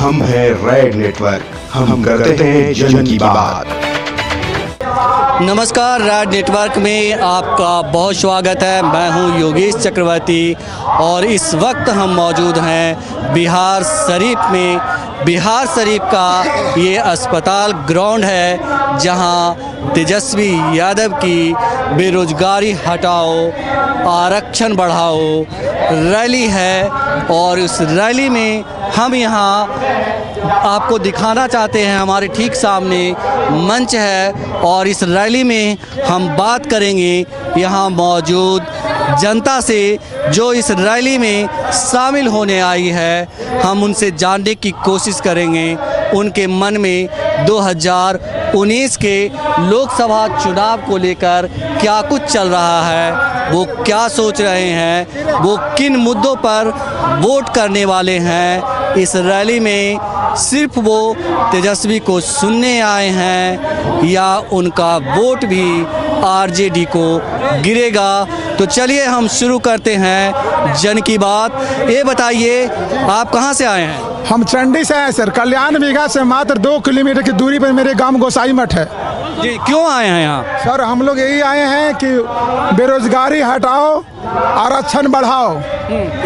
हम हैं red network, हम करते हैं जन की बात। नमस्कार, रेड नेटवर्क में आपका बहुत स्वागत है। मैं हूं योगेश चक्रवर्ती और इस वक्त हम मौजूद हैं बिहार शरीफ में। बिहार शरीफ का ये अस्पताल ग्राउंड है जहां तेजस्वी यादव की बेरोजगारी हटाओ, आरक्षण बढ़ाओ रैली है और उस रैली में हम यहाँ आपको दिखाना चाहते हैं। हमारे ठीक सामने मंच है और इस रैली में हम बात करेंगे यहाँ मौजूद जनता से जो इस रैली में शामिल होने आई है। हम उनसे जानने की कोशिश करेंगे उनके मन में 2019 के लोकसभा चुनाव को लेकर क्या कुछ चल रहा है, वो क्या सोच रहे हैं, वो किन मुद्दों पर वोट करने वाले हैं। इस रैली में सिर्फ वो तेजस्वी को सुनने आए हैं या उनका वोट भी आरजेडी को गिरेगा। तो चलिए हम शुरू करते हैं जन की बात। ये बताइए आप कहाँ से आए हैं? हम चंडी से हैं सर, कल्याण बीघा से मात्र 2 किलोमीटर की दूरी पर मेरे गांव गोसाई मठ है। जी, क्यों आए हैं यहाँ? सर हम लोग यही आए हैं कि बेरोजगारी हटाओ, आरक्षण बढ़ाओ,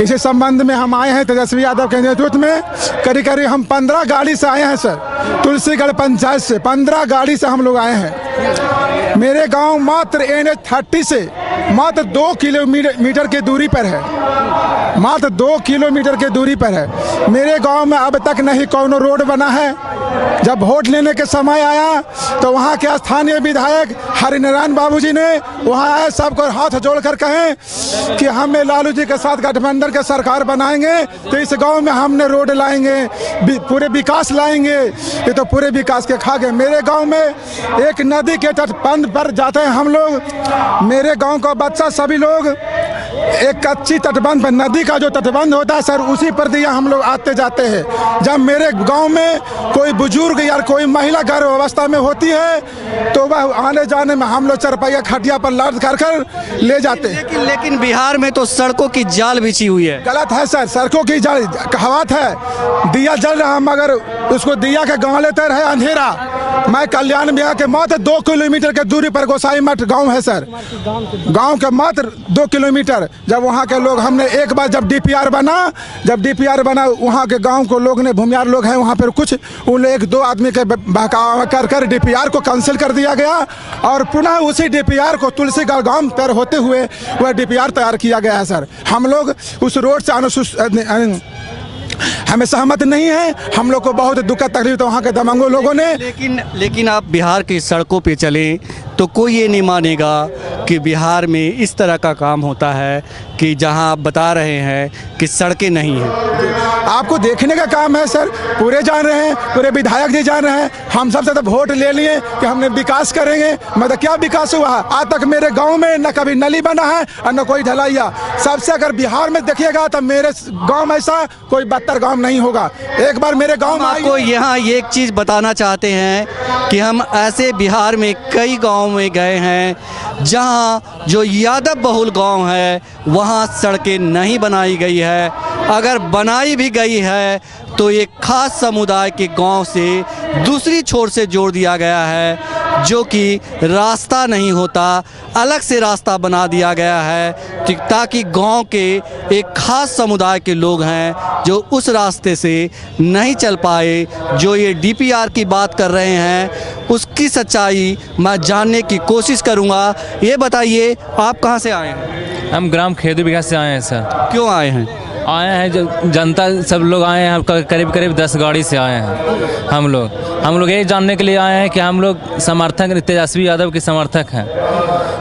इसी संबंध में हम आए हैं। तेजस्वी यादव के नेतृत्व में करीब हम 15 गाड़ी से आए हैं सर। तुलसीगढ़ पंचायत से 15 गाड़ी से हम लोग आए हैं। मेरे गांव मात्र NH30 से मात्र 2 किलोमीटर की दूरी पर है, मात्र 2 किलोमीटर की दूरी पर है। मेरे गांव में अब तक नहीं कोनो रोड बना है। जब वोट लेने के समय आया तो वहाँ के स्थानीय विधायक हरिनारायण बाबूजी ने वहाँ आए, सबको हाथ जोड़कर कहें कि हमें लालू जी के साथ गठबंधन के सरकार बनाएंगे तो इस गांव में हमने रोड लाएंगे, पूरे विकास लाएंगे। ये तो पूरे विकास के खा गए। मेरे गांव में एक नदी के तटबंध पर जाते हैं हम लोग, मेरे गांव का बच्चा सभी लोग एक कच्ची तटबंध पर, नदी का जो तटबंध होता है सर, उसी पर दिया हम लोग आते जाते हैं। जब मेरे गांव में कोई बुजुर्ग या कोई महिला गर्भ अवस्था में होती है तो वह आने जाने में हम लोग चरपैया खटिया पर लाद कर ले जाते हैं। लेकिन बिहार में तो सड़कों की जाल बिछी हुई है। गलत है सर, सड़कों की जाल कहावत है, दिया जल रहा मगर उसको दिया के गाँव लेते रहे अंधेरा। मैं कल्याण बिहार के मात्र 2 किलोमीटर के दूरी पर गोसाई मठ गाँव है सर, गाँव के मात्र 2 किलोमीटर। जब वहाँ के लोग, हमने एक बार जब DPR बना वहाँ के गांव को लोग ने, भूमियार लोग हैं वहाँ पर, कुछ उन 1-2 आदमी के बहकावा कर DPR को कैंसिल कर दिया गया और पुनः उसी DPR को तुलसीगढ़ गांव पर होते हुए वह DPR तैयार किया गया है सर। हम लोग उस रोड से हमें सहमत नहीं है। हम लोग को बहुत दुखद तकलीफ तो वहाँ के दबंगों लोगों ने। लेकिन आप बिहार की सड़कों पे चलें तो कोई ये नहीं मानेगा कि बिहार में इस तरह का काम होता है कि जहां आप बता रहे हैं कि सड़कें नहीं हैं। आपको देखने का काम है सर, पूरे जान रहे हैं, पूरे विधायक जी जान रहे हैं। हम सबसे तो वोट ले लिए कि हमने विकास करेंगे, मतलब क्या विकास हुआ? आज तक मेरे गांव में न कभी नली बना है और न कोई ढलैया। सबसे अगर बिहार में देखिएगा तो मेरे गाँव में ऐसा कोई 72 गाँव नहीं होगा। एक बार मेरे गाँव में आपको यहाँ एक चीज़ बताना चाहते हैं कि हम ऐसे बिहार में कई गाँव में गए हैं जहाँ जो यादव बहुल गांव है वहाँ सड़कें नहीं बनाई गई है। अगर बनाई भी गई है तो एक खास समुदाय के गांव से दूसरी छोर से जोड़ दिया गया है, जो कि रास्ता नहीं होता, अलग से रास्ता बना दिया गया है ताकि गांव के एक खास समुदाय के लोग हैं जो उस रास्ते से नहीं चल पाए। जो ये DPR की बात कर रहे हैं उसकी सच्चाई मैं जानने की कोशिश करूंगा। ये बताइए आप कहां से आए हैं? हम ग्राम खेदू बिघा से आए हैं सर। क्यों आए हैं? आए हैं जो जनता सब लोग आए हैं, करीब 10 गाड़ी से आए हैं। हम लोग यही जानने के लिए आए हैं कि हम लोग समर्थक तेजस्वी यादव के समर्थक हैं।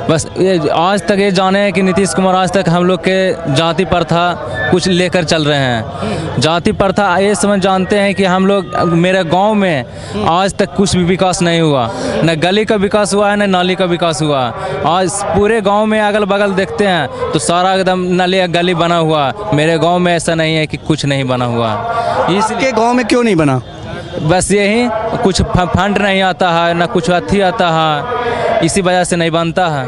बस ये आज तक ये जाने हैं कि नीतीश कुमार आज तक हम लोग के जाति प्रथा कुछ लेकर चल रहे हैं। जाति प्रथा ये समझ जानते हैं कि हम लोग, मेरे गांव में आज तक कुछ भी विकास नहीं हुआ, न गली का विकास हुआ है न नाली का विकास हुआ। आज पूरे गांव में अगल बगल देखते हैं तो सारा एकदम नाली गली बना हुआ। मेरे गांव में ऐसा नहीं है कि कुछ नहीं बना हुआ। इसके गांव में क्यों नहीं बना? बस यही कुछ फंड नहीं आता है, न कुछ अथी आता है, इसी वजह से नहीं बनता है।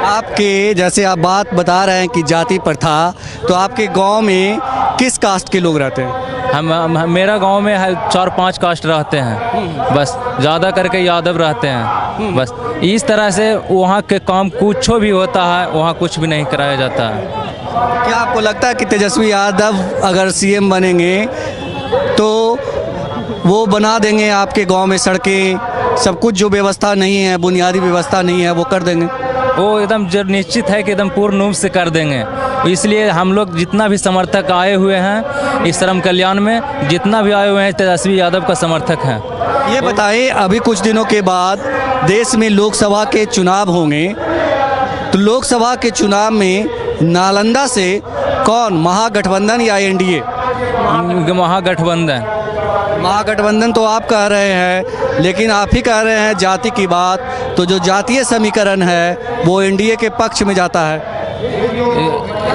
आपके जैसे आप बात बता रहे हैं कि जाति प्रथा, तो आपके गांव में किस कास्ट के लोग रहते हैं? मेरा गांव में 4-5 कास्ट रहते हैं, बस ज़्यादा करके यादव रहते हैं। बस इस तरह से वहाँ के काम कुछ भी होता है, वहाँ कुछ भी नहीं कराया जाता है। क्या आपको लगता है कि तेजस्वी यादव अगर सीएम बनेंगे तो वो बना देंगे आपके गांव में सड़कें, सब कुछ जो व्यवस्था नहीं है, बुनियादी व्यवस्था नहीं है, वो कर देंगे? वो एकदम जो निश्चित है कि एकदम पूर्ण रूप से कर देंगे। इसलिए हम लोग जितना भी समर्थक आए हुए हैं इस श्रम कल्याण में, जितना भी आए हुए हैं तेजस्वी यादव का समर्थक हैं। ये बताइए, अभी कुछ दिनों के बाद देश में लोकसभा के चुनाव होंगे, तो लोकसभा के चुनाव में नालंदा से कौन, महागठबंधन या एनडीए? महागठबंधन। महागठबंधन तो आप कह रहे हैं, लेकिन आप ही कह रहे हैं जाति की बात, तो जो जातीय समीकरण है वो एनडीए के पक्ष में जाता है।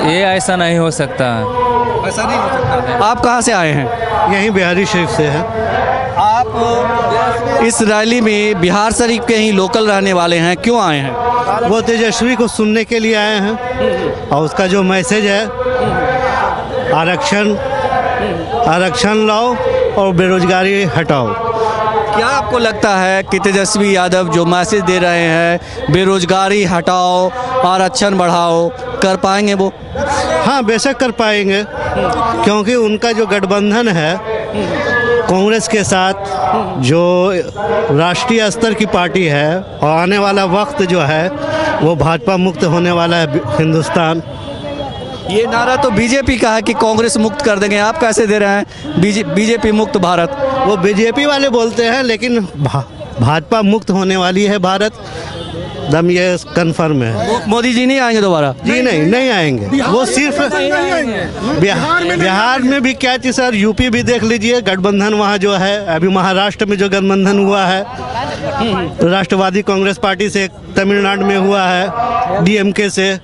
ये ऐसा नहीं हो सकता है। ऐसा नहीं हो सकता। आप कहाँ से आए हैं? यहीं बिहारी शरीफ से है। आप इस रैली में बिहार शरीफ के ही लोकल रहने वाले हैं, क्यों आए हैं? वो तेजस्वी को सुनने के लिए आए हैं और उसका जो मैसेज है, आरक्षण लाओ और बेरोजगारी हटाओ। क्या आपको लगता है कि तेजस्वी यादव जो मैसेज दे रहे हैं, बेरोजगारी हटाओ, आरक्षण बढ़ाओ, कर पाएंगे वो? हाँ, बेशक कर पाएंगे, क्योंकि उनका जो गठबंधन है कांग्रेस के साथ, जो राष्ट्रीय स्तर की पार्टी है, और आने वाला वक्त जो है वो भाजपा मुक्त होने वाला है हिंदुस्तान। ये नारा तो बीजेपी का है कि कांग्रेस मुक्त कर देंगे, आप कैसे दे रहे हैं बीजेपी मुक्त भारत? वो बीजेपी वाले बोलते हैं, लेकिन भाजपा मुक्त होने वाली है भारत, दम ये कन्फर्म है। मोदी जी नहीं आएंगे दोबारा? जी नहीं आएंगे। वो सिर्फ बिहार में भी क्या चीज़ सर, यूपी भी देख लीजिए गठबंधन वहाँ जो है, अभी महाराष्ट्र में जो गठबंधन हुआ है राष्ट्रवादी कांग्रेस पार्टी से, तमिलनाडु में हुआ है डीएमके से,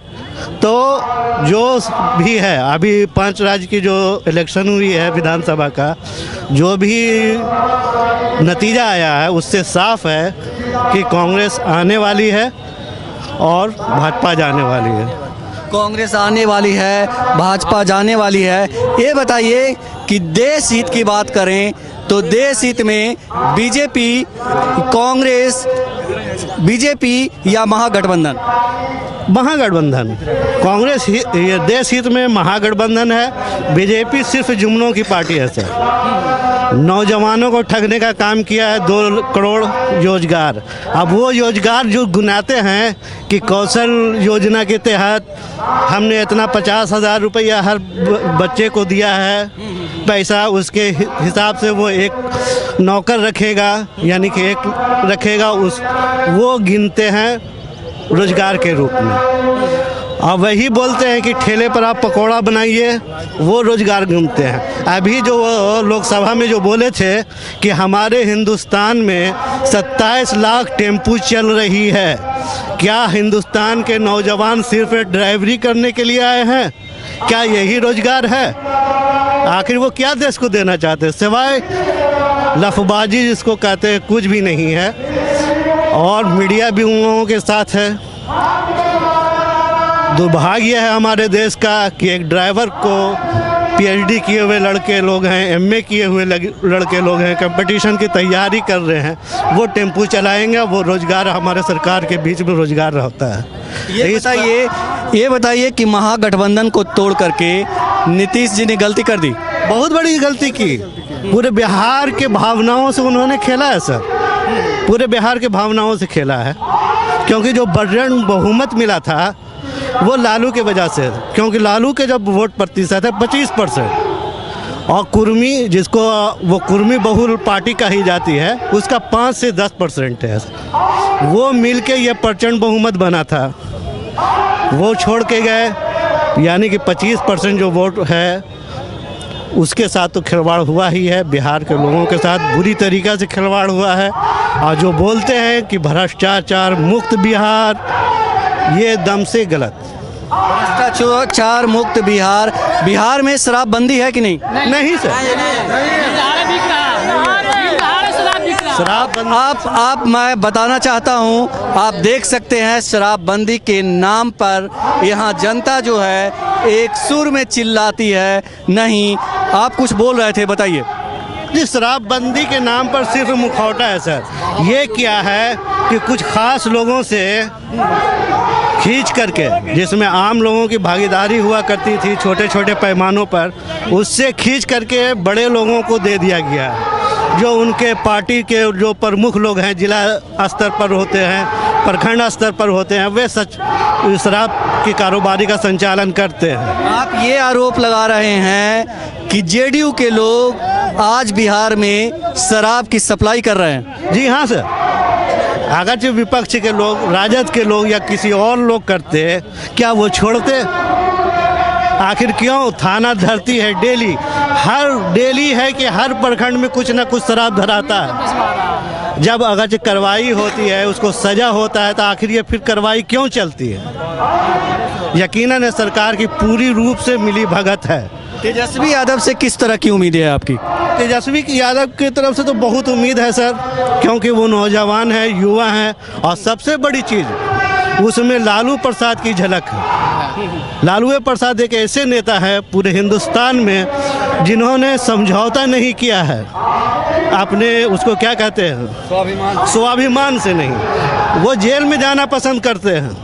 तो जो भी है अभी 5 राज्य की जो इलेक्शन हुई है विधानसभा का, जो भी नतीजा आया है उससे साफ है कि कांग्रेस आने वाली है और भाजपा जाने वाली है। कांग्रेस आने वाली है, भाजपा जाने वाली है। ये बताइए कि देश हित की बात करें तो देश हित में बीजेपी, कांग्रेस, बीजेपी या महागठबंधन? महागठबंधन। कांग्रेस ये देश हित में महागठबंधन है, बीजेपी सिर्फ जुमलों की पार्टी है सर। नौजवानों को ठगने का काम किया है, 2 करोड़ रोजगार। अब वो रोजगार जो गिनाते हैं कि कौशल योजना के तहत हमने इतना 50,000 रुपया हर बच्चे को दिया है पैसा, उसके हिसाब से वो एक नौकर रखेगा, यानी कि एक रखेगा, वो गिनते हैं रोजगार के रूप में। और वही बोलते हैं कि ठेले पर आप पकौड़ा बनाइए, वो रोजगार गिनते हैं। अभी जो लोकसभा में जो बोले थे कि हमारे हिंदुस्तान में 27 लाख टेम्पू चल रही है, क्या हिंदुस्तान के नौजवान सिर्फ ड्राइवरी करने के लिए आए हैं? क्या यही रोजगार है? आखिर वो क्या देश को देना चाहते हैं? सिवाय लफबाजी जिसको कहते हैं, कुछ भी नहीं है। और मीडिया भी उन लोगों के साथ है। दुर्भाग्य है हमारे देश का कि एक ड्राइवर को पीएचडी किए हुए लड़के लोग हैं, एमए किए हुए लड़के लोग हैं, कंपटीशन की तैयारी कर रहे हैं, वो टेम्पू चलाएंगे, वो रोजगार हमारे सरकार के बीच में रोजगार रहता है। ये बताइए कि महागठबंधन को तोड़ करके नीतीश जी ने गलती कर दी? बहुत बड़ी गलती की। पूरे बिहार के भावनाओं से उन्होंने खेला है सर, पूरे बिहार के भावनाओं से खेला है, क्योंकि जो बजरंग बहुमत मिला था वो लालू के वजह से, क्योंकि लालू के जब वोट प्रतिशत है 25% और कुर्मी, जिसको वो कुर्मी बहुल पार्टी कही जाती है, उसका 5 से 10% है। वो मिलके ये प्रचंड बहुमत बना था, वो छोड़ के गए, यानी कि 25% जो वोट है उसके साथ तो खिलवाड़ हुआ ही है। बिहार के लोगों के साथ बुरी तरीक़ा से खिलवाड़ हुआ है। और जो बोलते हैं कि भ्रष्टाचार मुक्त बिहार, ये दम से गलत। भ्रष्टाचार मुक्त बिहार, बिहार में शराबबंदी है कि नहीं? नहीं सर, आप मैं बताना चाहता हूं, आप देख सकते हैं शराबबंदी के नाम पर यहाँ जनता जो है एक सुर में चिल्लाती है, नहीं आप कुछ बोल रहे थे, बताइए। जी, शराबबंदी के नाम पर सिर्फ मुखौटा है सर। ये क्या है कि कुछ खास लोगों से खींच करके, जिसमें आम लोगों की भागीदारी हुआ करती थी छोटे छोटे पैमानों पर, उससे खींच करके बड़े लोगों को दे दिया गया है। जो उनके पार्टी के जो प्रमुख लोग हैं, जिला स्तर पर होते हैं, प्रखंड स्तर पर होते हैं, वे शराब की कारोबारी का संचालन करते हैं। आप ये आरोप लगा रहे हैं कि जेडीयू के लोग आज बिहार में शराब की सप्लाई कर रहे हैं। जी हाँ सर, अगर जो विपक्ष के लोग, राजद के लोग या किसी और लोग करते, क्या वो छोड़ते? आखिर क्यों थाना धरती है डेली, डेली है कि हर प्रखंड में कुछ ना कुछ शराब धराता है। जब अगर जो कार्रवाई होती है, उसको सजा होता है, तो आखिर ये फिर कार्रवाई क्यों चलती है? यकीनन सरकार की पूरी रूप से मिली भगत है। तेजस्वी यादव से किस तरह की उम्मीद है आपकी? तेजस्वी यादव की तरफ से तो बहुत उम्मीद है सर, क्योंकि वो नौजवान है, युवा हैं, और सबसे बड़ी चीज़ उसमें लालू प्रसाद की झलक है। लालू प्रसाद एक ऐसे नेता है पूरे हिंदुस्तान में जिन्होंने समझौता नहीं किया है अपने, उसको क्या कहते हैं, स्वाभिमान से नहीं। वो जेल में जाना पसंद करते हैं,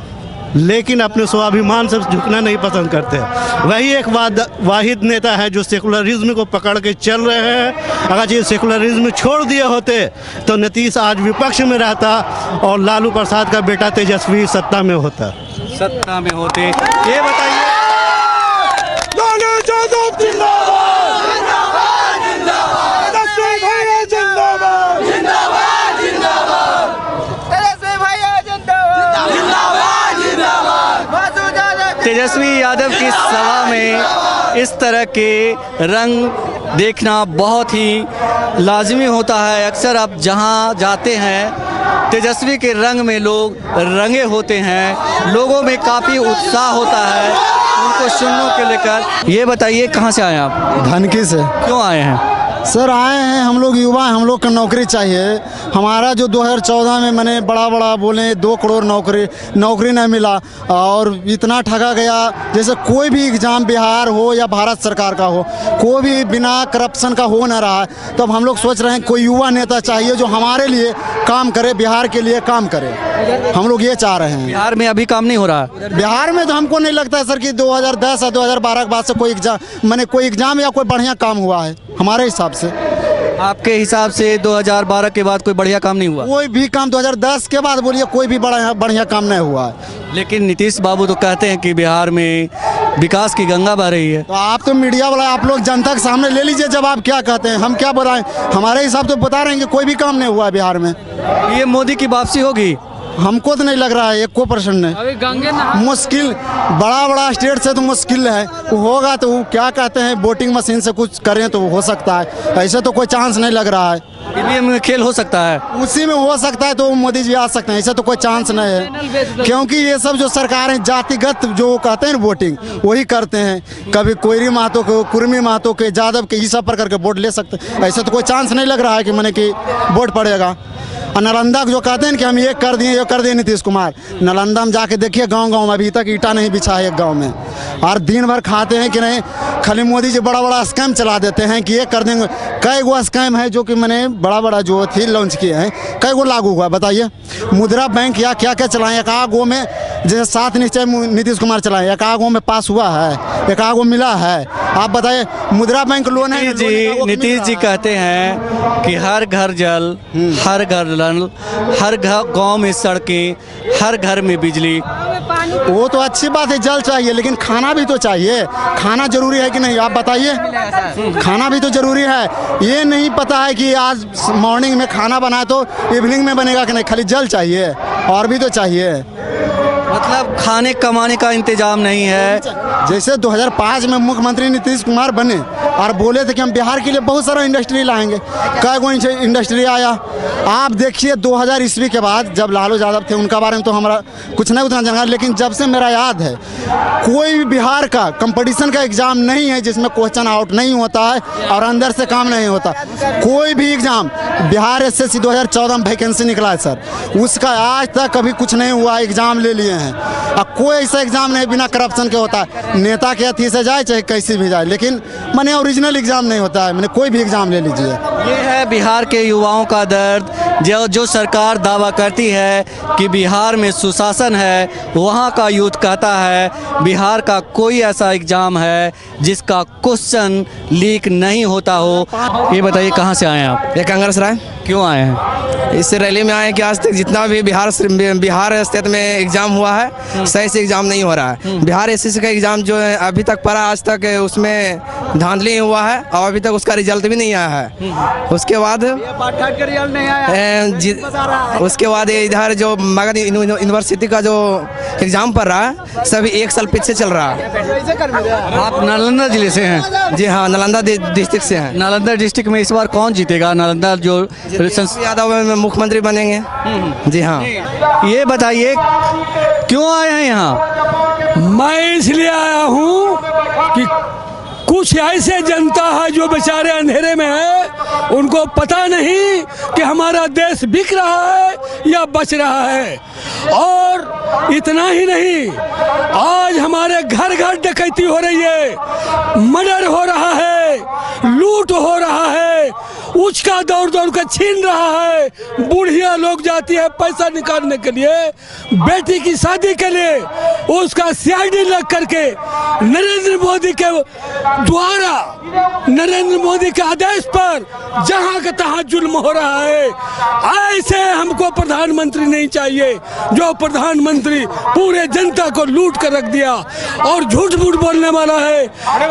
लेकिन अपने स्वाभिमान से झुकना नहीं पसंद करते। वही एक वाहिद नेता है जो सेकुलरिज्म को पकड़ के चल रहे हैं। अगर ये सेकुलरिज्म छोड़ दिए होते तो नीतीश आज विपक्ष में रहता और लालू प्रसाद का बेटा तेजस्वी सत्ता में होता। सत्ता में होते। ये बताइए, लालू यादव जिंदाबाद, जिंदाबाद, जिंदाबाद, तेजस्वी भैया जिंदाबाद, जिंदाबाद, जिंदाबाद, तेजस्वी भैया जिंदाबाद, जिंदाबाद, जिंदाबाद। तेजस्वी यादव की सभा में इस तरह के रंग देखना बहुत ही लाजमी होता है। अक्सर आप जहां जाते हैं, तेजस्वी के रंग में लोग रंगे होते हैं, लोगों में काफ़ी उत्साह होता है उनको सुनने के लेकर। ये बताइए, कहाँ से आए आप? धनकी से। क्यों आए हैं? सर आए हैं, हम लोग युवा हैं, हम लोग को नौकरी चाहिए। हमारा जो 2014 में मैंने बड़ा बोले 2 करोड़ नौकरी नहीं मिला, और इतना ठगा गया। जैसे कोई भी एग्ज़ाम बिहार हो या भारत सरकार का हो, कोई भी बिना करप्शन का हो ना रहा है। तो अब हम लोग सोच रहे हैं कोई युवा नेता चाहिए जो हमारे लिए काम करे, बिहार के लिए काम करे। हम लोग ये चाह रहे हैं। बिहार में अभी काम नहीं हो रहा? बिहार में तो हमको नहीं लगता है सर कि 2010 या 2012 के बाद से कोई एग्ज़ाम या कोई बढ़िया काम हुआ है हमारे हिसाब से। आपके हिसाब से 2012 के बाद कोई बढ़िया काम नहीं हुआ? कोई भी काम 2010 के बाद बोलिए कोई भी बढ़िया काम नहीं हुआ है। लेकिन नीतीश बाबू तो कहते हैं कि बिहार में विकास की गंगा बह रही है। तो आप तो मीडिया वाला, आप लोग जनता के सामने ले लीजिए जब आप क्या कहते हैं, हम क्या बताएं। हमारे हिसाब तो बता रहे हैं कि कोई भी काम नहीं हुआ है बिहार में। ये मोदी की वापसी होगी? हमको तो नहीं लग रहा है 1% नहीं। मुश्किल, बड़ा स्टेट से तो मुश्किल है। वो होगा तो वो क्या कहते हैं, वोटिंग मशीन से कुछ करें तो हो सकता है, ऐसे तो कोई चांस नहीं लग रहा है। ईवीएम में खेल हो सकता है, उसी में हो सकता है तो मोदी जी आ सकते हैं, ऐसे तो कोई चांस नहीं है। क्योंकि ये सब जो सरकारें जातिगत जो कहते हैं वोटिंग वही करते हैं। कभी कोयरी महतो को, कुर्मी महतो के, यादव के, इस सब पर करके वोट ले सकते हैं। ऐसे तो कोई चांस नहीं लग रहा है कि मैंने कि वोट पड़ेगा। और नालंदा जो कहते हैं कि हम ये कर दिए नीतीश कुमार, नालंदा में जाके देखिए गांव में अभी तक ईटा नहीं बिछा है एक गांव में। और दिन भर खाते हैं कि नहीं, खाली मोदी जी बड़ा स्कैम चला देते हैं कि ये कर देंगे। कई गो स्कैम है जो कि मैंने बड़ा जो थी लॉन्च किए हैं, कई गो लागू हुआ बताइए। मुद्रा बैंक या क्या चलाएं, एक गो में जैसे 7 निश्चय नीतीश कुमार चलाए, एक गो में पास हुआ है, एक गो मिला है। आप बताइए, मुद्रा बैंक लोन है जी। नीतीश जी कहते हैं कि हर घर जल, हर घर नल, हर गांव में सड़कें, हर घर में बिजली। वो तो अच्छी बात है, जल चाहिए, लेकिन खाना भी तो चाहिए। खाना जरूरी है कि नहीं, आप बताइए। खाना भी तो जरूरी है। ये नहीं पता है कि आज मॉर्निंग में खाना बना तो इवनिंग में बनेगा कि नहीं, खाली जल चाहिए, और भी तो चाहिए। मतलब खाने कमाने का इंतजाम नहीं है। जैसे 2005 में मुख्यमंत्री नीतीश कुमार बने और बोले थे कि हम बिहार के लिए बहुत सारा इंडस्ट्री लाएंगे, कई गो इंडस्ट्री आया। आप देखिए 2000 ईस्वी के बाद जब लालू यादव थे, उनका बारे में तो हमारा कुछ नहीं उतना जानकारी, लेकिन जब से मेरा याद है कोई भी बिहार का कंपटीशन का एग्ज़ाम नहीं है जिसमें क्वेश्चन आउट नहीं होता है और अंदर से काम नहीं होता। कोई भी एग्ज़ाम, बिहार SSC 2014 में वैकेंसी निकला है सर, उसका आज तक कभी कुछ नहीं हुआ। एग्ज़ाम ले लिए हैं, हैं। अब कोई ऐसा एग्ज़ाम नहीं बिना करप्शन के होता है, नेता के अथी से जाए चाहे कैसे भी जाए, लेकिन मैंने ओरिजिनल एग्ज़ाम नहीं होता है। मैंने कोई भी एग्ज़ाम ले लीजिए। ये है बिहार के युवाओं का दर्द। जो सरकार दावा करती है कि बिहार में सुशासन है, वहाँ का यूथ कहता है बिहार का कोई ऐसा एग्ज़ाम है जिसका क्वेश्चन लीक नहीं होता हो। ये बताइए कहाँ से आए हैं आप? ये कांग्रेस राय क्यों आए हैं? इस रैली में आए कि आज तक जितना भी बिहार स्टेट में एग्ज़ाम हुआ है सही से एग्ज़ाम नहीं हो रहा है। बिहार एसएससी का एग्ज़ाम जो है अभी तक पड़ा, आज तक उसमें धांधली हुआ है और अभी तक उसका रिजल्ट भी नहीं आया है। उसके बाद उसके बाद इधर जो मगध यूनिवर्सिटी का जो एग्ज़ाम पड़ रहा है सभी एक साल पीछे चल रहा है। आप नालंदा जिले से हैं? जी हाँ, नालंदा डिस्ट्रिक्ट से हैं। नालंदा डिस्ट्रिक्ट में इस बार कौन जीतेगा? नालंदा जो यादव में मुख्यमंत्री बनेंगे। जी हाँ। ये बताइए क्यों आए हैं यहाँ? मैं इसलिए आया हूँ कि कुछ ऐसे जनता है जो बेचारे अंधेरे में है, उनको पता नहीं कि हमारा देश बिक रहा है या बच रहा है। और इतना ही नहीं, आज हमारे घर घर डकैती हो रही है, मर्डर हो रहा है, लूट हो रहा है, उचका दौड़ दौड़ कर छीन रहा है। बुढ़िया लोग जाती है पैसा निकालने के लिए, बेटी की शादी के लिए, उसका सीआईडी लग करके नरेंद्र मोदी के द्वारा, नरेंद्र मोदी के आदेश पर जहां का तहां जुल्म हो रहा है। ऐसे हमको प्रधानमंत्री नहीं चाहिए जो प्रधानमंत्री पूरे जनता को लूट कर रख दिया और झूठ मूठ बोलने वाला है।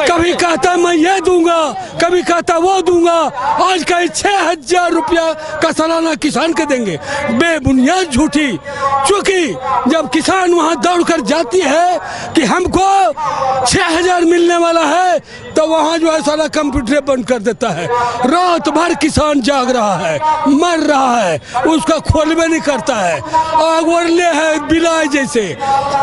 कभी कहता मैं ये दूंगा, कभी कहता वो दूंगा। आज कहीं 6,000 रुपया का सालाना किसान के देंगे, बेबुनियाद झूठी। क्योंकि जब किसान वहां दौड़ कर जाती है कि हमको 6,000 मिलने वाला है, तो वहाँ जो है सारा कंप्यूटर बंद कर देता है। रात भर किसान जाग रहा है, मर रहा है, उसका खोलबे नहीं करता है। आग वरले है बिलाय जैसे।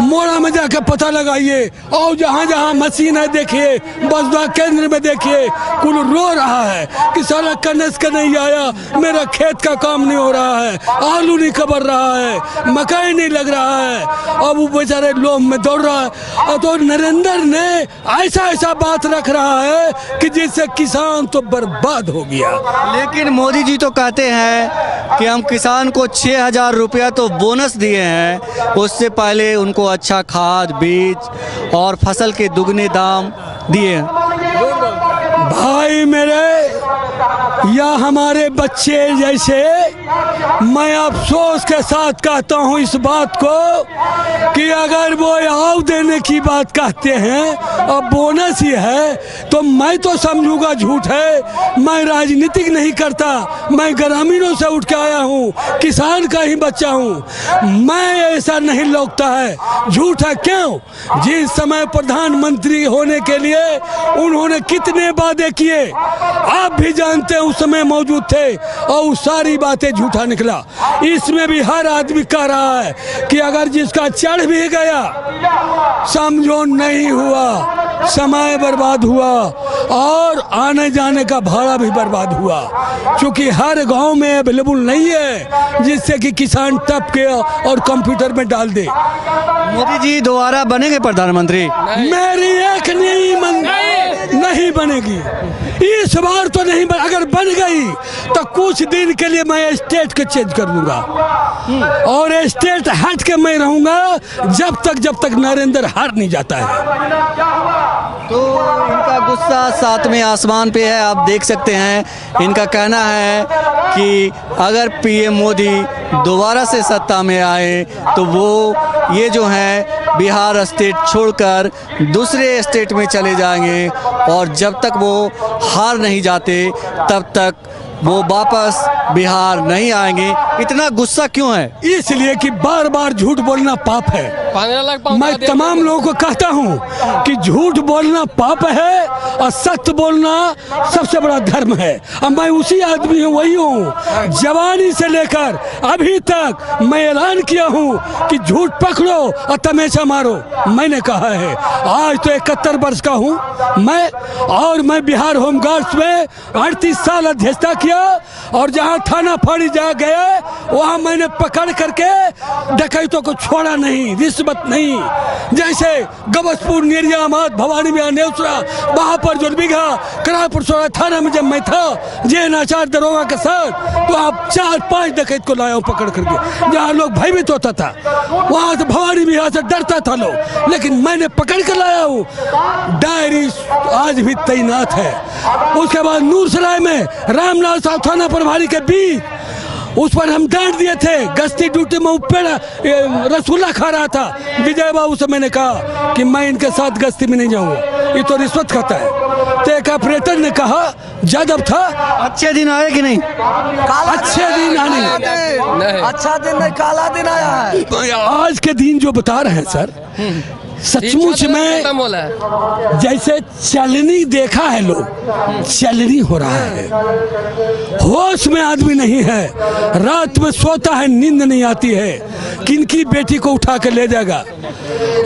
मोड़ा में जाकर पता लगाइए और जहाँ जहाँ मशीन है देखिए, बसदा केंद्र में देखिए, कुल रो रहा है कि सारा कनस का नहीं आया, मेरा खेत का काम नहीं हो रहा है, आलू नहीं कबर रहा है, मकई नहीं लग रहा है। अब वो बेचारे लोम में दौड़ रहा है। और तो नरेंद्र ने ऐसा बात रख रहा है कि जिससे किसान तो बर्बाद हो गया। लेकिन मोदी जी तो कहते हैं कि हम किसान को 6,000 रुपया तो बोनस दिए हैं, उससे पहले उनको अच्छा खाद, बीज और फसल के दुगने दाम दिए हैं। भाई मेरे या हमारे बच्चे जैसे, मैं अफसोस के साथ कहता हूँ इस बात को कि अगर वो आव देने की बात कहते हैं और बोनस ही है, तो मैं तो समझूंगा झूठ है। मैं राजनीतिक नहीं करता, मैं ग्रामीणों से उठ के आया हूँ, किसान का ही बच्चा हूँ। मैं ऐसा नहीं लगता है, झूठ है। क्यों? जिस समय प्रधानमंत्री होने के लिए उन्होंने कितने वादे किए, आप भी जानते हैं, उस समय मौजूद थे, और सारी बातें झूठा निकला। इसमें भी हर आदमी कह रहा है कि अगर जिसका चढ़ भी गया, समझो नहीं हुआ, समय बर्बाद हुआ और आने जाने का भाड़ा भी बर्बाद हुआ। क्योंकि हर गांव में अवेलेबल नहीं है जिससे कि किसान टप के और कंप्यूटर में डाल दे। मोदी जी दोबारा बनेंगे प्रधानमंत्री? मेरी एक नहीं बनेगी इस बार तो नहीं अगर बन गई तो कुछ दिन के लिए मैं स्टेट के चेंज कर दूंगा और स्टेट हट के मैं रहूंगा जब तक नरेंद्र हार नहीं जाता है। तो इनका गुस्सा सातवें आसमान पे है, आप देख सकते हैं। इनका कहना है कि अगर पीएम मोदी दोबारा से सत्ता में आए तो वो ये जो है बिहार स्टेट छोड़कर दूसरे स्टेट में चले जाएंगे और जब तक वो हार नहीं जाते तब तक वो वापस बिहार नहीं आएंगे। इतना गुस्सा क्यों है? इसलिए कि बार बार झूठ बोलना पाप है। मैं तमाम लोगों को कहता हूँ कि झूठ बोलना पाप है और सत्य बोलना सबसे बड़ा धर्म है। अब मैं उसी आदमी हूँ, वही हूँ। जवानी से लेकर अभी तक मैं ऐलान किया हूँ कि झूठ पकड़ो और तमाचा मारो। मैंने कहा है, आज तो 71 वर्ष का हूँ मैं, और मैं बिहार होमगार्ड्स में 38 साल अध्यक्षता किया और जहाँ थाना फाड़ी जा गया वहाँ मैंने पकड़ करके डकैतों को छोड़ा नहीं, मुसीबत नहीं। जैसे गबसपुर, नेरियामात, भवानी में नेवसरा, बहापर, जुर्बिघा, करापुर सोरा थाना में जब मैं था जेएन आचार दरोगा के साथ, तो आप 4-5 डकैत को लाया हूँ पकड़ करके, जहाँ लोग भयभीत होता था। वहाँ से भवानी बिहार से डरता था लोग, लेकिन मैंने पकड़ कर लाया हूँ। डायरी आज भी तैनात है। उसके बाद नूरसराय में रामलाल साहब थाना प्रभारी के बीच उस पर हम डांट दिए थे। गश्ती ड्यूटी में ऊपर रसगुल्ला खा रहा था। विजय बाबू से मैंने कहा कि मैं इनके साथ गश्ती में नहीं जाऊंगा, ये तो रिश्वत खाता है। तो एक ऑपरेटर ने कहा, जादव था, अच्छे दिन आए कि नहीं? अच्छे दिन आने, अच्छा दिन नहीं, काला दिन आया है। आज के दिन जो बता रहे हैं सर, सचमुच में जैसे चलनी देखा है, लोग चलनी हो रहा है। होश में आदमी नहीं है, रात में सोता है, नींद नहीं आती है, किनकी बेटी को उठा कर ले जाएगा।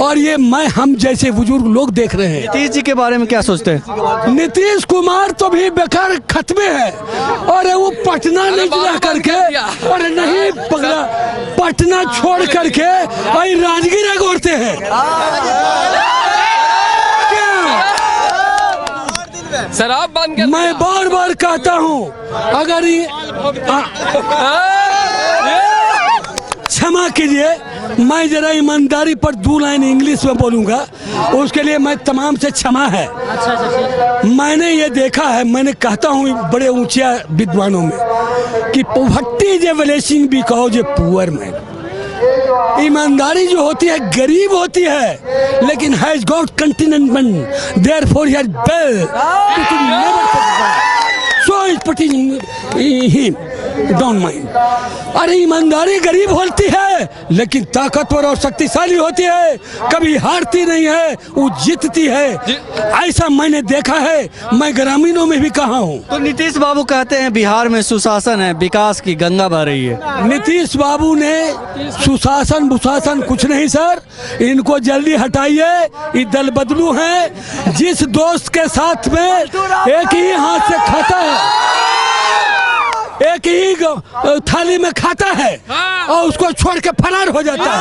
और ये हम जैसे बुजुर्ग लोग देख रहे हैं। नीतीश जी के बारे में क्या सोचते हैं? नीतीश कुमार तो भी बेकार खत्मे है। और वो पटना नहीं जा करके, और नहीं पकड़ा, पटना छोड़ करके वही राजगीर गोरते हैं। शराब बंद कर। मैं बार बार कहता हूँ, अगर ये क्षमा कीजिए, मैं जरा ईमानदारी पर 2 लाइन इंग्लिश में बोलूँगा, उसके लिए मैं तमाम से क्षमा है। मैंने ये देखा है, मैंने कहता हूँ बड़े ऊंचे विद्वानों में कि poverty is a blessing because a poor man. ईमानदारी जो होती है गरीब होती है, लेकिन has got containment, therefore he has bell to never so is putting him don't mind. अरे ईमानदारी गरीब होती है, लेकिन ताकतवर और शक्तिशाली होती है, कभी हारती नहीं है, वो जीतती है। ऐसा मैंने देखा है, मैं ग्रामीणों में भी कहा हूँ। तो नीतीश बाबू कहते हैं बिहार में सुशासन है, विकास की गंगा बह रही है। नीतीश बाबू ने सुशासन बुशासन कुछ नहीं सर, इनको जल्दी हटाइए। ये दल बदलू हैं, जिस दोस्त के साथ में एक ही हाथ से खाता है, एक ही थाली में खाता है और उसको छोड़ के फरार हो जाता है।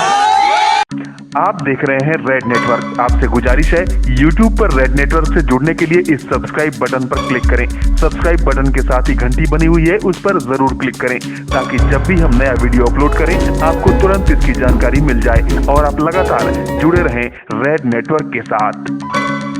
आप देख रहे हैं रेड नेटवर्क। आपसे गुजारिश है, YouTube पर रेड नेटवर्क से जुड़ने के लिए इस सब्सक्राइब बटन पर क्लिक करें। सब्सक्राइब बटन के साथ ही घंटी बनी हुई है, उस पर जरूर क्लिक करें, ताकि जब भी हम नया वीडियो अपलोड करें आपको तुरंत इसकी जानकारी मिल जाए और आप लगातार जुड़े रहें रेड नेटवर्क के साथ।